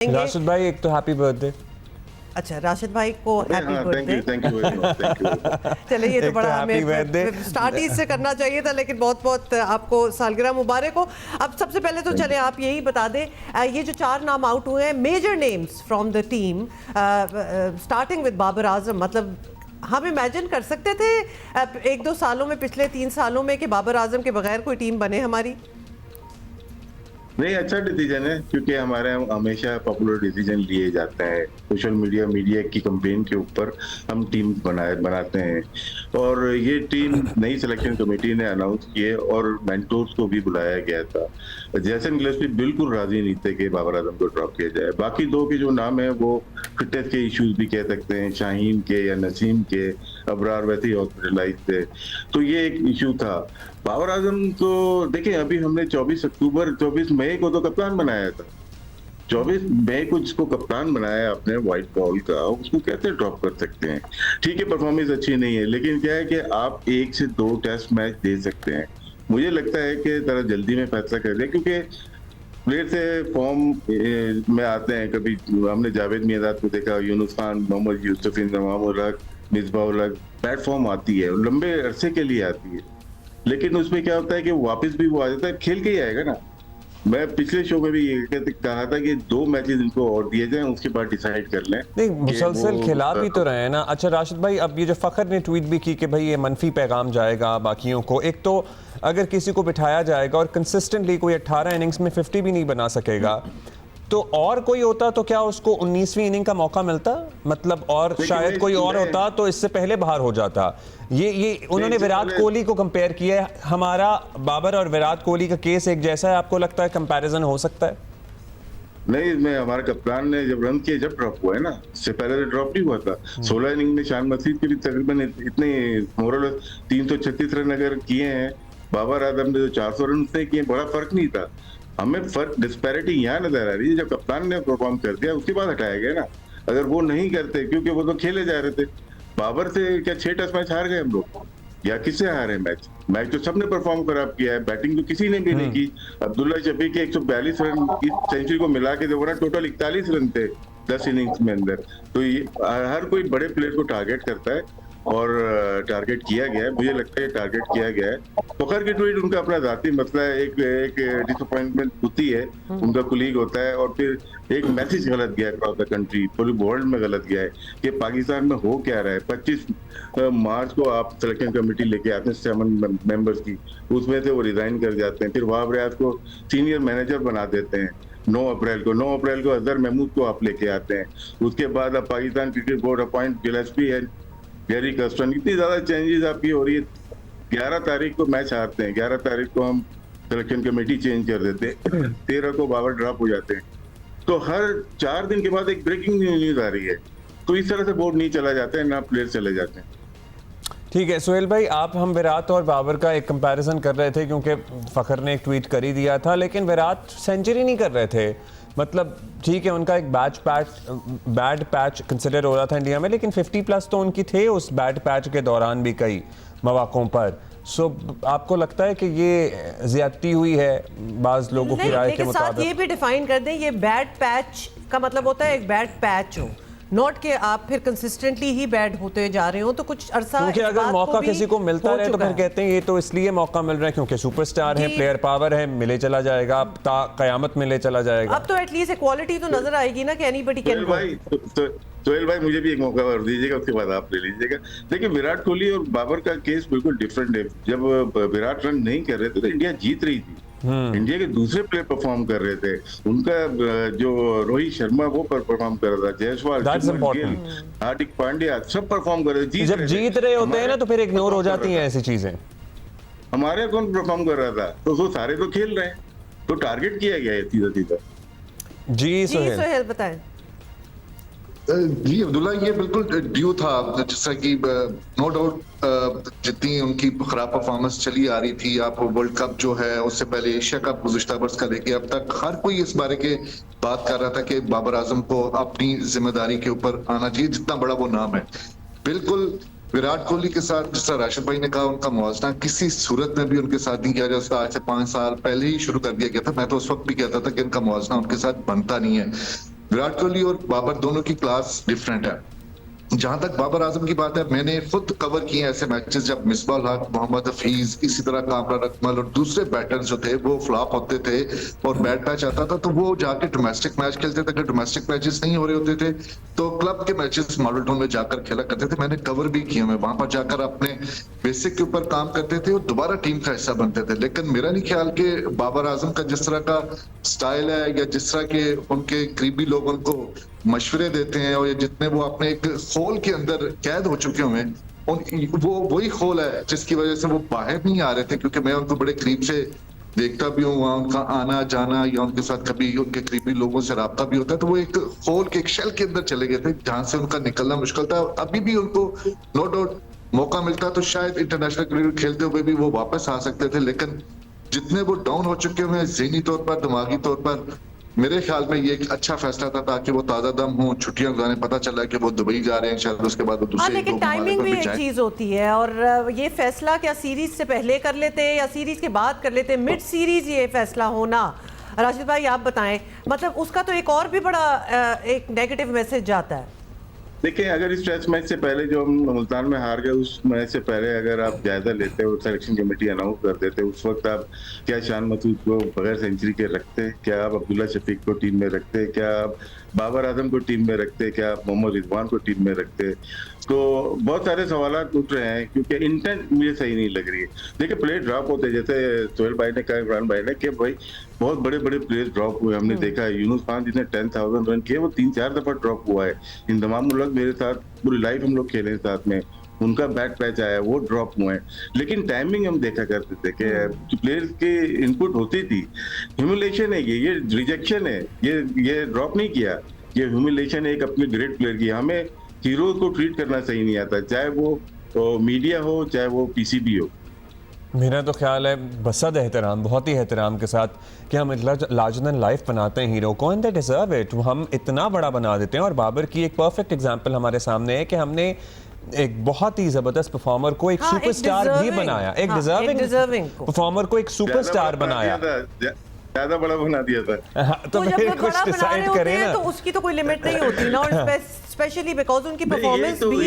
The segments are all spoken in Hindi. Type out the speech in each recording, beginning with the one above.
राशिद भाई एक तो हैप्पी बर्थडे। अच्छा, राशिद भाई को happy birthday. Thank you very much, thank you. चलिए, ये तो बड़ा हैप्पी बर्थडे स्टार्ट ही इससे करना चाहिए था, लेकिन बहुत बहुत आपको सालगिरह मुबारक हो। अब सबसे पहले तो चले आप यही बता दें, ये जो 4 नाम आउट हुए हैं, major names from the team, starting with Babar Azam, मतलब हम इमेजिन कर सकते थे 1-2 सालों में, पिछले 3 सालों में, कि बाबर आजम के बगैर कोई टीम बने हमारी? नहीं, अच्छा डिसीजन है, क्योंकि हमारे हमेशा पॉपुलर डिसीजन लिए जाते हैं। सोशल मीडिया की कैंपेन के ऊपर हम टीम बनाते हैं, और ये टीम नई सिलेक्शन कमेटी ने अनाउंस की है और मेंटोर्स को भी बुलाया गया था। जैसन गिलेस्पी बिल्कुल राजी नहीं थे कि बाबर आजम को ड्रॉप किया जाए। बाकी 2 के जो नाम है वो फिटनेस के इश्यूज भी कह सकते हैं, शाहीन के या नसीम के, अबरार वैसे ही हॉस्पिटलाइज थे, तो ये एक इशू था। बाबर आजम को देखिए, अभी हमने 24 मई को तो कप्तान बनाया था। 24 मई को जिसको कप्तान बनाया आपने व्हाइट बॉल का, उसको कैसे ड्रॉप कर सकते हैं? ठीक है, परफॉर्मेंस अच्छी नहीं है, लेकिन क्या है कि आप 1 से 2 टेस्ट मैच दे सकते हैं। मुझे लगता है कि जरा जल्दी में फैसला कर दें, क्योंकि प्लेयर से फॉर्म में आते हैं। कभी हमने जावेद मियादाद को देखा, यूनुस खान, मोहम्मद यूसुफ, इंजमाम उल हक, मिसबाह उल हक, प्लेटफॉर्म आती है, लंबे अरसे के लिए आती है, लेकिन उसमें क्या होता है कि वापस भी वो आ जाता है, खेल के ही आएगा ना। मैं पिछले शो में भी ये कहा था कि 2 मैचेस इनको और दिए जाएं, उसके बाद डिसाइड कर लें। नहीं, मुसलसल खिला भी तो रहे हैं ना। अच्छा राशिद भाई, अब ये जो फखर ने ट्वीट भी की कि भाई ये मनफी पैगाम जाएगा बाकियों को। एक तो अगर किसी को बिठाया जाएगा और कंसिस्टेंटली कोई 18 इनिंग्स में 50 भी नहीं बना सकेगा, तो और कोई होता तो क्या उसको 19वीं इनिंग का मौका मिलता? मतलब और शायद कोई और होता तो इससे पहले बाहर हो जाता। ये उन्होंने विराट कोहली को कंपेयर किया है। हमारा बाबर और विराट कोहली का केस एक जैसा है, आपको लगता है कंपैरिजन हो सकता है? नहीं, इसमें हमारे कप्तान ने जब रन किए, जब ड्रॉप हुआ है ना, इससे पहले तो ड्रॉप नहीं हुआ था। 16 इनिंग में शान मसीद के भी तकरीबन इतने मोरल 336 रन अगर किए हैं, बाबर आजम ने जो 400 रन से किए, बड़ा फर्क नहीं था। हमें फर्क, डिस्पैरिटी यहाँ नजर आ रही है। जब कप्तान ने परफॉर्म कर दिया, उसके बाद हटाया गया ना। अगर वो नहीं करते, क्योंकि वो तो खेले जा रहे थे, बाबर से क्या 6 टेस्ट मैच हार गए हम लोग, या किससे हारे मैच तो सबने परफॉर्म खराब किया है। बैटिंग तो किसी ने भी नहीं की। अब्दुल्ला शफी के 142 रन की सेंचुरी को मिला के देखो ना, टोटल 41 रन थे 10 इनिंग्स में अंदर। तो ये हर कोई बड़े प्लेयर को टारगेट करता है, और टारगेट किया गया है। मुझे लगता है टारगेट किया गया है। फखर की ट्वीट उनका अपना जाती मसला है, एक डिसअपॉइंटमेंट होती है, उनका कुलीग होता है, और फिर एक मैसेज गलत गया अक्रॉस द कंट्री, पूरी वर्ल्ड में गलत गया है कि पाकिस्तान में हो क्या रहा है। 25 मार्च को आप सिलेक्शन कमेटी लेके आते हैं 7 मेंबर्स की, उसमें से वो रिजाइन कर जाते हैं। फिर वहाब रियाज को सीनियर मैनेजर बना देते हैं 9 अप्रैल को अजहर महमूद को आप लेके आते हैं। उसके बाद अब Pakistan cricket board appoint Gillespie है, गैरी कर्स्टन, इतनी ज्यादा चेंजेस आपकी हो रही है। 11 तारीख को मैच हारते हैं, 11 तारीख को हम सिलेक्शन कमेटी चेंज कर देते हैं, 13 को बाबर ड्रॉप हो जाते हैं। तो हर 4 दिन के बाद एक ब्रेकिंग न्यूज आ रही है। तो इस तरह से बोर्ड नहीं चला जाता है, ना प्लेयर चले जाते हैं। ठीक है सुहेल भाई, आप हम विराट और बाबर का एक कंपैरिजन कर रहे थे, क्योंकि फखर ने एक ट्वीट कर ही दिया था, लेकिन विराट सेंचुरी नहीं कर रहे थे। मतलब ठीक है, उनका एक बैड पैच कंसिडर हो रहा था इंडिया में, लेकिन 50+ तो उनकी थे उस बैड पैच के दौरान भी कई मौकों पर। सो आपको लगता है कि ये ज्यादती हुई है बाज लोगों की राय के मुताबिक? साथ ये भी डिफाइन कर दें, ये बैड पैच का मतलब होता है एक बैड पैच हो, नॉट कि आप फिर कंसिस्टेंटली ही बैड होते जा रहे हो। तो कुछ अरसा, क्योंकि अगर मौका किसी को मिलता है तो फिर कहते हैं ये तो इसलिए मौका मिल रहा है क्योंकि सुपरस्टार है, प्लेयर पावर है, मिले चला जाएगा, कयामत मिले चला जाएगा। अब तो एटलीस्ट इक्वालिटी तो नजर आएगी ना कि एनीबॉडी कैन गो। सोहेल भाई, मुझे भी एक मौका और दीजिएगा, उसके बाद आप ले लीजिएगा। देखिए, विराट कोहली और बाबर का केस बिल्कुल डिफरेंट है। जब विराट रन नहीं कर रहे थे तो इंडिया जीत रही थी। इंडिया के दूसरे प्लेयर परफॉर्म कर रहे थे। उनका जो रोहित शर्मा वो परफॉर्म कर रहा था, जायसवाल, हार्दिक पांड्या, सब परफॉर्म कर रहे थे। जब जीत रहे होते हैं ना तो फिर इग्नोर हो जाती हैं ऐसी चीजें। हमारे कौन परफॉर्म कर रहा था? तो वो सारे तो खेल रहे हैं, तो टारगेट किया गया है सीधा सीधा। जी सोहेल बताएं। जी अब्दुल्ला, ये बिल्कुल ड्यू था। जैसा कि नो डाउट जितनी उनकी खराब परफॉर्मेंस चली आ रही थी, आप वर्ल्ड कप जो है, उससे पहले एशिया कप गुज़िश्ता बरस का लेके अब तक हर कोई इस बारे के बात कर रहा था कि बाबर आजम को अपनी जिम्मेदारी के ऊपर आना चाहिए, जितना बड़ा वो नाम है। बिल्कुल विराट कोहली के साथ, जिस तरह राशिद भाई ने कहा, उनका मुआवजा किसी सूरत में भी उनके साथ नहीं किया जा सकता। आज से 5 साल पहले ही शुरू कर दिया गया था। मैं तो उस वक्त भी कहता था कि इनका मुआवजा उनके साथ बनता नहीं है। विराट कोहली और बाबर दोनों की क्लास डिफरेंट है। जहां तक बाबर आजम की बात है, मैंने खुद कवर किए ऐसे मैचेस जब मिसबाह हक, मोहम्मद हफीज, इसी तरह कामरान अकमल और दूसरे बैटर्स जो थे वो फ्लॉप होते थे और बैट पैच आता था, तो वो जाके डोमेस्टिक मैच खेलते थे। अगर डोमेस्टिक मैचेस नहीं हो रहे होते थे तो क्लब के मैचेस मॉडल टाउन में जाकर खेला करते थे। मैंने कवर भी किए हुए, वहां पर जाकर अपने बेसिक के ऊपर काम करते थे और दोबारा टीम का हिस्सा बनते थे। लेकिन मेरा नहीं ख्याल कि बाबर आजम का जिस तरह का स्टाइल है या जिस तरह के उनके करीबी लोग उनको मशवरे देते हैं और जितने वो अपने एक खोल के अंदर कैद हो चुके हुए हैं, वो वही खोल है जिसकी वजह से वो बाहर नहीं आ रहे थे। क्योंकि मैं उनको बड़े करीब से देखता भी हूँ, वहाँ उनका आना जाना या उनके साथ कभी उनके करीबी लोगों से राब्ता भी होता है, तो वो एक खोल के एक शेल के अंदर चले गए थे जहां से उनका निकलना मुश्किल था। अभी भी उनको नो डाउट मौका मिलता तो शायद इंटरनेशनल क्रिकेट खेलते हुए भी वो वापस आ सकते थे। लेकिन जितने वो डाउन हो चुके हुए हैं ज़हनी तौर पर, दिमागी तौर पर, मेरे ख्याल में ये एक अच्छा फैसला था ताकि वो ताजा दम हो, छुट्टियां गुजारें। पता चला कि वो दुबई जा रहे हैं, शायद उसके बाद वो दूसरे लेकिन टाइमिंग भी एक चीज होती है। और ये फैसला क्या सीरीज से पहले कर लेते या सीरीज के बाद कर लेते? मिड सीरीज ये फैसला होना, राशिद भाई आप बताएं, मतलब उसका तो एक और भी बड़ा एक नेगेटिव मैसेज जाता है। देखिए, अगर इस टेस्ट मैच से पहले जो हम मुल्तान में हार गए, उस मैच से पहले अगर आप जायजा लेते और सिलेक्शन कमेटी अनाउंस कर देते, उस वक्त आप क्या शान मसूद को बगैर सेंचुरी के रखते, क्या आप अब्दुल्ला शफीक को टीम में रखते, क्या आप बाबर आजम को टीम में रखते, क्या आप मोहम्मद रिजवान को टीम में रखते? तो बहुत सारे सवाल उठ रहे हैं क्योंकि इंटेंट मुझे सही नहीं लग रही है। देखिए, प्लेयर ड्रॉप होते, जैसे सोहेल भाई ने कहा, इमरान भाई ने, कि भाई बहुत बड़े बड़े प्लेयर ड्रॉप हुए। हमने देखा है यूनुस खान जिसने 10,000 रन किए, वो 3-4 दफा ड्रॉप हुआ है। इंतमाम उल हक मेरे साथ पूरी लाइफ हम लोग खेले साथ में, उनका बैट पैच आया, वो ड्रॉप हुए हैं। लेकिन टाइमिंग हम देखा करते थे कि प्लेयर्स के इनपुट होती थी। ह्यूमिलेशन है ये रिजेक्शन है, ये ड्रॉप नहीं किया, ये ह्यूमिलेशन है एक अपने ग्रेट प्लेयर की। हमें हीरो को ट्रीट करना सही नहीं आता, चाहे वो मीडिया हो, चाहे वो पीसीबी हो। मेरा तो ख्याल है बसद एहतराम, बहुत ही एहतराम के साथ, कि हम लार्जर देन लाइफ बनाते हैं हीरो को, एंड दे डिजर्व इट। हम इतना बड़ा बना देते हैं। और बाबर की एक परफेक्ट एग्जांपल हमारे सामने है कि हमने एक बहुत ही जबरदस्त परफॉर्मर को एक सुपरस्टार भी बनाया, एक डिजर्विंग परफॉर्मर को एक सुपरस्टार बनाया, ज्यादा बड़ा बना दिया था। तो जब फिर कुछ बड़ा बना रहे डिसाइड होते करें हैं ना। तो उसकी तो कोई लिमिट नहीं होती ना। और स्पेशली बिकॉज उनकी परफॉर्मेंस भी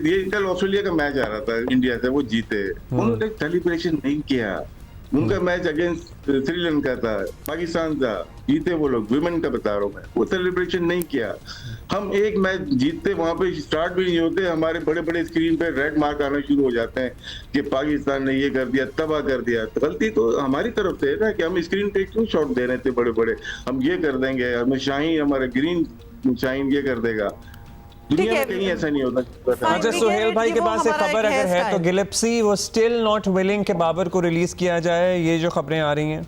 ये कल ऑस्ट्रेलिया का मैच आ रहा था इंडिया से, वो जीते, उन्होंने सेलिब्रेशन नहीं किया। उनका मैच अगेंस्ट श्रीलंका था, पाकिस्तान था, जीते वो लोग, विमेन का बता रहा हूँ मैं, वो सेलिब्रेशन नहीं किया। हम एक मैच जीतते, वहां पे स्टार्ट भी नहीं होते, हमारे बड़े बड़े स्क्रीन पे रेड मार्क आना शुरू हो जाते हैं कि पाकिस्तान ने ये कर दिया, तबाह कर दिया। तो गलती तो हमारी तरफ से है ना कि हम स्क्रीन पे क्यों शॉट दे रहे थे बड़े बड़े, हम ये कर देंगे, हमें शाहीन, हमारे ग्रीन शाहीन ये कर देगा। दुनिया में कहीं ऐसा नहीं होता। अच्छा, सुहेल भाई के पास एक खबर अगर है तो गिलेप्सी वो स्टिल नॉट विलिंग कि बाबर को रिलीज किया जाए, ये जो खबरें आ रही हैं।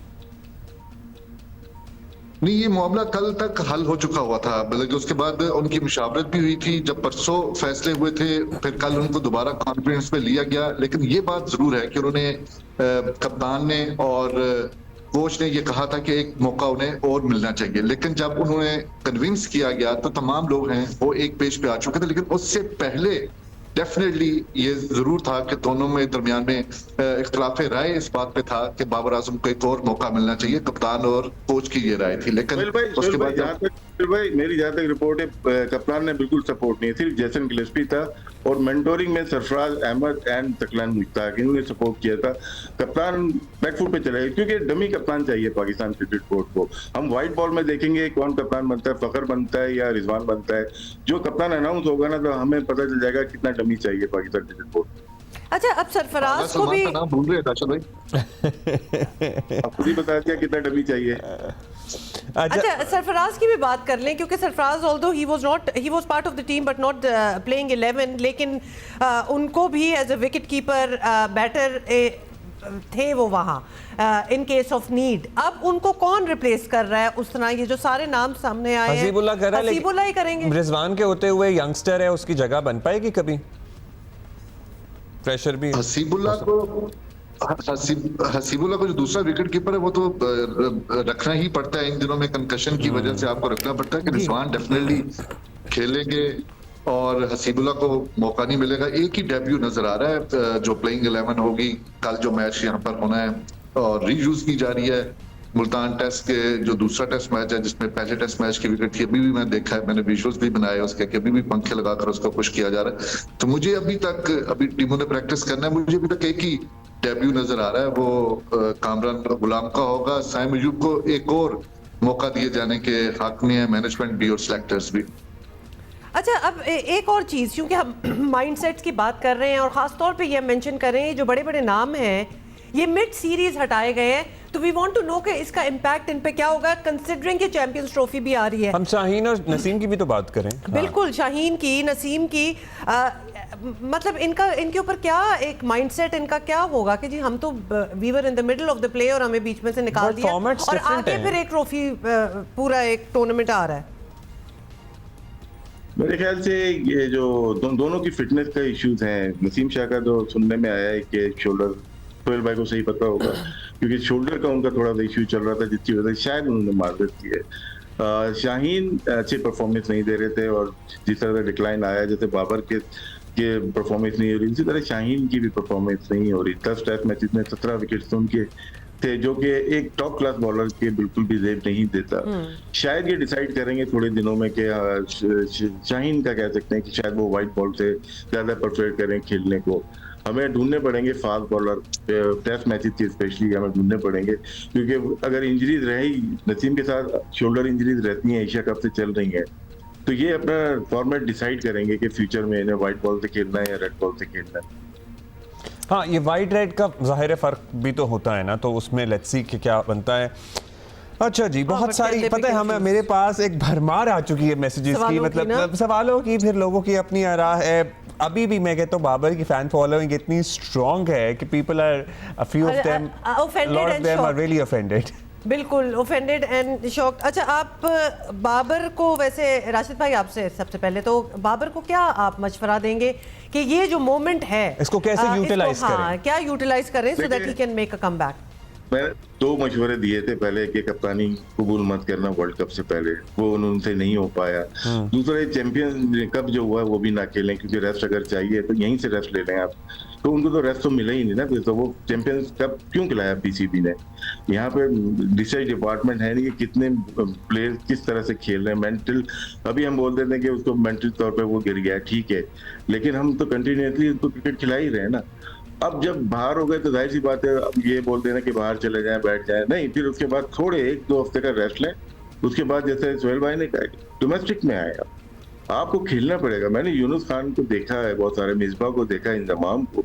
नहीं, ये मामला कल तक हल हो चुका हुआ था, बल्कि उसके बाद उनकी मुशावरत भी हुई थी। जब परसों फैसले हुए थे, फिर कल उनको दोबारा कॉन्फ्रेंस में लिया गया। लेकिन ये बात जरूर है कि उन्होंने कप्तान ने और कोच ने ये कहा था कि एक मौका उन्हें और मिलना चाहिए। लेकिन जब उन्होंने कन्विंस किया गया तो तमाम लोग हैं वो एक पेज पे आ चुके थे। लेकिन उससे पहले डेफिनेटली ये जरूर था कि दोनों में दरमियान में इख्तलाफ राय इस बात पे था कि बाबर आजम को एक और मौका मिलना चाहिए। कप्तान और कोच की ये राय थी। लेकिन उसके बाद भाई मेरी जहाँ तक रिपोर्ट है, कप्तान ने बिल्कुल सपोर्ट नहीं, सिर्फ जैसन गिलेस्पी था और मेंटोरिंग में सरफराज अहमद एंड तकलान मुश्ताक, इन्होंने सपोर्ट किया था। कप्तान बैकफुट पे चले गए क्योंकि डमी कप्तान चाहिए पाकिस्तान क्रिकेट बोर्ड को। हम व्हाइट बॉल में देखेंगे कौन कप्तान बनता है, फखर बनता है या रिजवान बनता है। जो कप्तान अनाउंस होगा ना तो हमें पता चल जाएगा कितना डमी चाहिए पाकिस्तान क्रिकेट बोर्ड। अच्छा, अब सरफराज को भी भूल रहे भाई आप खुद ही बता दिया कितना डमी चाहिए। अच्छा, सरफराज की भी बात कर लें क्योंकि Sarfaraz although he was part of the team but not playing 11, लेकिन उनको भी as a wicket keeper batter थे वो वहाँ इन केस ऑफ नीड। अब उनको कौन रिप्लेस कर रहा है उस तरह? ये जो सारे नाम सामने आए हैं, हसीबुल्लाह ही करेंगे। रिजवान के होते हुए यंगस्टर है, उसकी जगह बन पाएगी कभी? प्रेशर भी हसीबुल्लाह को जो दूसरा विकेट कीपर है वो तो रखना ही पड़ता है। इन दिनों में कंकशन की वजह से आपको रखना पड़ता है कि रिजवान डेफिनेटली खेलेंगे और हसीबुल्लाह को मौका नहीं मिलेगा। एक ही डेब्यू नजर आ रहा है जो प्लेइंग 11 होगी। कल जो मैच यहाँ पर होना है और रीयूज की जा रही है मुल्तान टेस्ट के जो दूसरा टेस्ट मैच है जिसमें पहले टेस्ट मैच की विकेट थी, अभी भी मैं देखा है, मैंने विजुअल्स भी बनाए उसके कि अभी भी पंखे लगाकर उसको पुश किया जा रहा है। तो मुझे अभी टीमों ने प्रैक्टिस करना है, मुझे अभी तक एक ही डेब्यू नजर आ रहा है, वो कामरान गुलाम का होगा। साइम अयूब को एक और मौका दिए जाने के हक में है मैनेजमेंट भी और सिलेक्टर्स भी। अच्छा, अब एक और चीज़, क्योंकि हम माइंडसेट की बात कर रहे हैं और ख़ास तौर पे ये मेंशन कर रहे हैं, जो बड़े बड़े नाम हैं ये मिड सीरीज हटाए गए हैं, तो वी वांट टू नो कि इसका इम्पैक्ट इन पे क्या होगा, कंसिडरिंग कि चैंपियंस ट्रॉफी भी आ रही है। हम शाहीन और नसीम की भी तो बात करें। बिल्कुल, शाहीन की, नसीम की, मतलब इनके ऊपर क्या एक माइंडसेट इनका क्या होगा कि जी हम तो we were in the middle of the play और हमें बीच में से निकाल दिया और आगे फिर एक ट्रॉफी पूरा एक टूर्नामेंट आ रहा है। मेरे ख्याल से ये जो दोनों की फिटनेस का इश्यूज हैं, नसीम शाह का जो सुनने में आया है कि शोल्डर, सोहेल भाई को सही पता होगा क्योंकि शोल्डर का उनका थोड़ा सा इश्यू चल रहा था जिसकी वजह से शायद उन्होंने मार्केट की है। शाहीन अच्छे परफॉर्मेंस नहीं दे रहे थे और जिस तरह का डिक्लाइन आया, जैसे बाबर के परफॉर्मेंस नहीं हो रही, इसी तरह शाहीन की भी परफॉर्मेंस नहीं हो रही। 10 टेस्ट मैचेस में 17 विकेट्स उनके थे, जो कि एक टॉप क्लास बॉलर के बिल्कुल भी जेब नहीं देता। शायद ये डिसाइड करेंगे थोड़े दिनों में कि शाहीन का कह सकते हैं कि शायद वो वाइट बॉल से ज्यादा प्रेफर करें खेलने को। हमें ढूंढने पड़ेंगे फास्ट बॉलर टेस्ट मैचेस की, स्पेशली हमें ढूंढने पड़ेंगे क्योंकि अगर इंजरीज रही, नसीम के साथ शोल्डर इंजरीज रहती हैं, एशिया कप से चल रही हैं, तो ये अपना फॉर्मेट डिसाइड करेंगे कि फ्यूचर में इन्हें व्हाइट बॉल से खेलना है या रेड बॉल से खेलना है। हाँ, ये वाइट रेड का ज़ाहिर फ़र्क भी तो होता है ना, तो उसमें लेट्स सी कि क्या बनता है। अच्छा जी, बहुत सारी पता है हमें, मेरे पास एक भरमार आ चुकी है मैसेजेस की, मतलब सवालों की, फिर लोगों की अपनी आरा है। अभी भी मैं कहता हूँ बाबर की फैन फॉलोइंग इतनी स्ट्रॉन्ग है कि people are, a few of them, lot of them are really offended. बिल्कुल ऑफेंडेड एंड शॉक्ड। अच्छा, आप बाबर को, वैसे राशिद भाई आपसे सबसे पहले तो बाबर को क्या आप मशवरा देंगे कि ये जो मोमेंट है इसको कैसे यूटिलाइज करें? हाँ, क्या यूटिलाइज करें so that he can make a comeback? मैं 2 मशवरे दिए थे, पहले कि कप्तानी कबूल मत करना वर्ल्ड कप से पहले, वो उनसे नहीं हो पाया। दूसरे चैंपियन कप जो हुआ वो भी ना खेलें क्योंकि रेस्ट अगर चाहिए तो यहीं से रेस्ट ले लें आप, तो उनको तो रेस्ट तो मिला ही नहीं ना, फिर तो वो चैंपियंस कप क्यों खिलाया पीसीबी ने? यहाँ पे रिसर्च डिपार्टमेंट है नहीं कि कितने प्लेयर किस तरह से खेल रहे हैं। मेंटल, अभी हम बोल देते हैं कि उसको मेंटल तौर पे वो गिर गया, ठीक है, लेकिन हम तो कंटिन्यूसली उसको क्रिकेट खिला ही रहे हैं ना। अब जब बाहर हो गए तो जाहिर सी बात है, अब ये बोल देना कि बाहर चले जाएं, बैठ जाएं, नहीं, फिर उसके बाद थोड़े 1-2 हफ्ते का रेस्ट लें। उसके बाद जैसे सोहेल भाई ने कहा डोमेस्टिक में आए, आपको खेलना पड़ेगा। मैंने यूनुस खान को देखा है, बहुत सारे मिसबा को देखा है, इंजमाम को,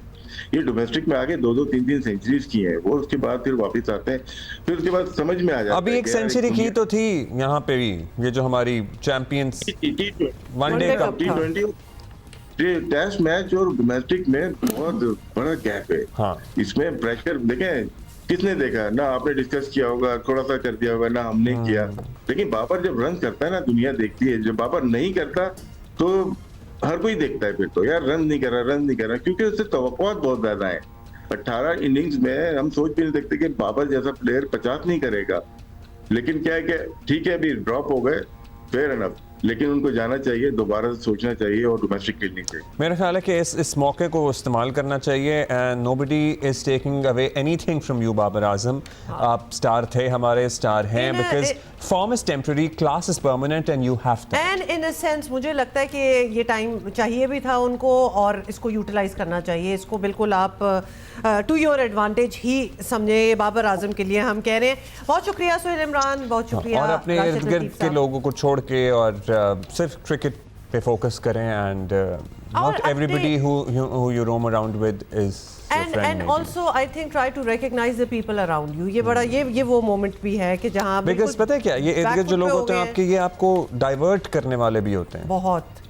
ये डोमेस्टिक में आके 2-2, 3-3 सेंचुरीज की हैं, वो उसके बाद फिर वापस आते हैं, फिर उसके बाद समझ में आ जाता है। अभी एक सेंचुरी की तो थी यहाँ पे भी, ये जो हमारी champions one day cup T20 test match और डोमेस्टिक में बहुत बड़ा गैप है। हाँ, इसमें प्रेशर देखें, किसने देखा ना, आपने डिस्कस किया होगा, थोड़ा सा कर दिया होगा ना, हमने किया, लेकिन बाबर जब रन करता है ना दुनिया देखती है, जब बाबर नहीं करता तो हर कोई देखता है फिर तो यार रन नहीं कर रहा, क्योंकि उससे तवक्कुआत बहुत ज्यादा है। 18 इनिंग्स में हम सोच भी नहीं सकते कि बाबर जैसा प्लेयर 50 नहीं करेगा, लेकिन क्या है कि ठीक है अभी ड्रॉप हो गए, फेयर इनफ, लेकिन उनको जाना चाहिए, दोबारा से सोचना चाहिए और डोमेस्टिक खेलनी चाहिए। मेरा ख्याल है कि इस मौके को इस्तेमाल करना चाहिए and nobody is taking away anything from you Babar Azam. आप स्टार थे, हमारे स्टार हैं, because form is temporary, class is permanent and you have to. And in a sense मुझे लगता है कि ये टाइम चाहिए भी था उनको और इसको यूटिलाइज करना चाहिए। इसको बिल्कुल आप टू योर एडवांटेज ही समझे, बाबर आजम के लिए हम कह रहे हैं। बहुत शुक्रिया सोहेल इमरान, बहुत शुक्रिया। और अपने इर्द गिर्द के लोगों को छोड़ के और सिर्फ क्रिकेट पे फोकस करें and not everybody who you roam around with is your friend and also I think try to recognize the people around you। ये बड़ा ये वो मोमेंट भी है कि जहाँ बिकॉज पता है क्या, ये इर्द गिर्द जो लोग होते हैं आपके, ये आपको डाइवर्ट करने वाले भी होते हैं बहुत।